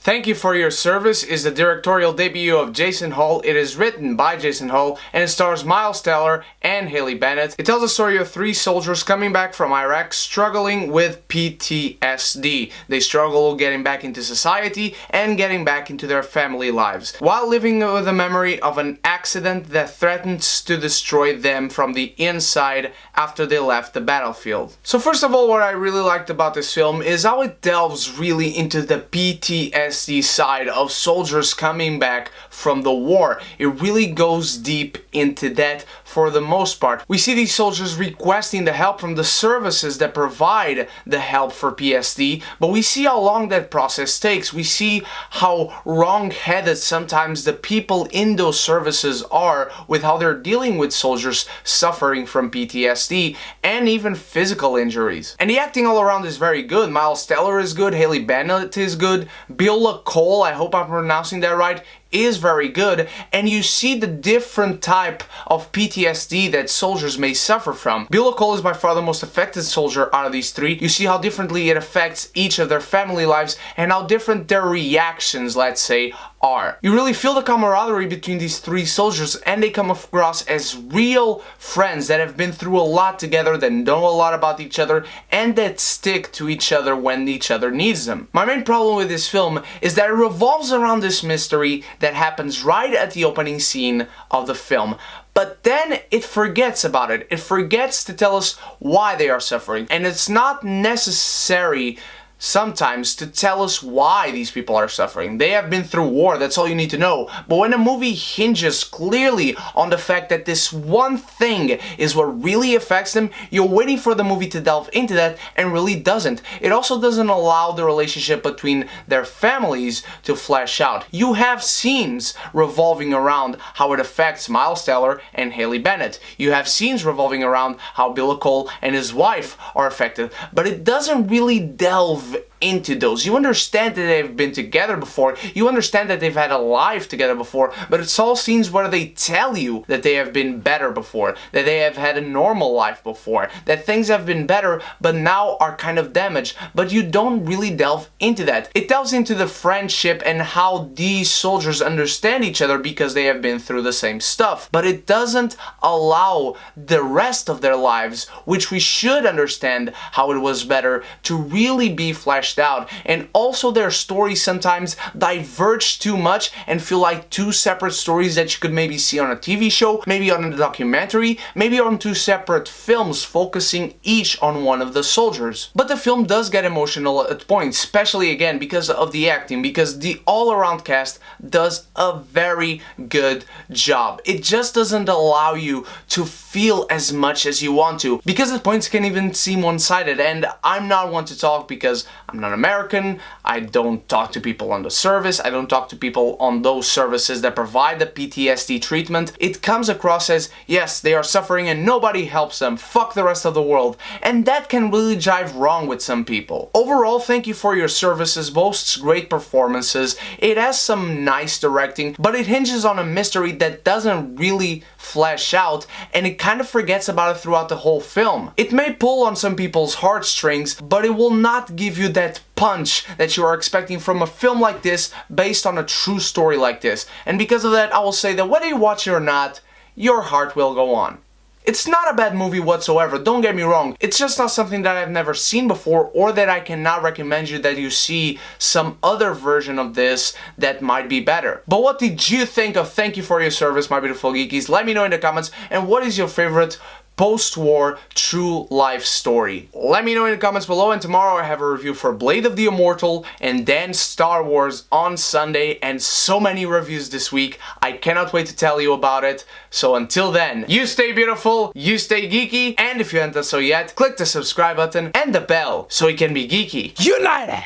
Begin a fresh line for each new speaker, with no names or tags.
Thank You for Your Service is the directorial debut of Jason Hall. It is written by Jason Hall and it stars Miles Teller and Haley Bennett. It tells the story of three soldiers coming back from Iraq struggling with PTSD. They struggle getting back into society and getting back into their family lives, while living with the memory of an accident that threatens to destroy them from the inside after they left the battlefield. So first of all, what I really liked about this film is how it delves really into the PTSD side of soldiers coming back from the war. It really goes deep into that for the most part. We see these soldiers requesting the help from the services that provide the help for PSD, but we see how long that process takes. We see how wrong-headed sometimes the people in those services are with how they're dealing with soldiers suffering from PTSD and even physical injuries. And the acting all around is very good. Miles Teller is good, Haley Bennett is good, Beulah, Koale, I hope I'm pronouncing that right, is very good, and you see the different type of PTSD that soldiers may suffer from. Beulah Koale is by far the most affected soldier out of these three. You see how differently it affects each of their family lives and how different their reactions, let's say, are. You really feel the camaraderie between these three soldiers, and they come across as real friends that have been through a lot together, that know a lot about each other, and that stick to each other when each other needs them. My main problem with this film is that it revolves around this mystery that happens right at the opening scene of the film. But then it forgets about it. It forgets to tell us why they are suffering. And it's not necessary sometimes to tell us why these people are suffering. They have been through war, that's all you need to know. But when a movie hinges clearly on the fact that this one thing is what really affects them, you're waiting for the movie to delve into that, and really doesn't. It also doesn't allow the relationship between their families to flesh out. You have scenes revolving around how it affects Miles Teller and Haley Bennett. You have scenes revolving around how Beulah Koale and his wife are affected, but it doesn't really delve into those. You understand that they've been together before, you understand that they've had a life together before, but it's all scenes where they tell you that they have been better before, that they have had a normal life before, that things have been better but now are kind of damaged, but you don't really delve into that. It delves into the friendship and how these soldiers understand each other because they have been through the same stuff, but it doesn't allow the rest of their lives, which we should understand how it was better, to really be fleshed out. And also their stories sometimes diverge too much and feel like two separate stories that you could maybe see on a TV show, maybe on a documentary, maybe on two separate films focusing each on one of the soldiers. But the film does get emotional at points, especially again because of the acting, because the all-around cast does a very good job. It just doesn't allow you to feel as much as you want to, because the points can even seem one-sided, and I'm not one to talk because I'm not American, I don't talk to people on the service, I don't talk to people on those services that provide the PTSD treatment. It comes across as, yes, they are suffering and nobody helps them, fuck the rest of the world, and that can really jive wrong with some people. Overall, Thank You for Your Services boasts great performances, it has some nice directing, but it hinges on a mystery that doesn't really flesh out, and it kind of forgets about it throughout the whole film. It may pull on some people's heartstrings, but it will not give you that punch that you are expecting from a film like this based on a true story like this. And because of that, I will say that whether you watch it or not, your heart will go on. It's not a bad movie whatsoever, don't get me wrong. It's just not something that I've never seen before, or that I cannot recommend you that you see some other version of this that might be better. But what did you think of Thank You for Your Service, my beautiful geekies? Let me know in the comments, and what is your favorite post-war true life story? Let me know in the comments below, and tomorrow I have a review for Blade of the Immortal and then Star Wars on Sunday, and so many reviews this week. I cannot wait to tell you about it. So until then, you stay beautiful, you stay geeky, and if you haven't done so yet, click the subscribe button and the bell so you can be geeky. United!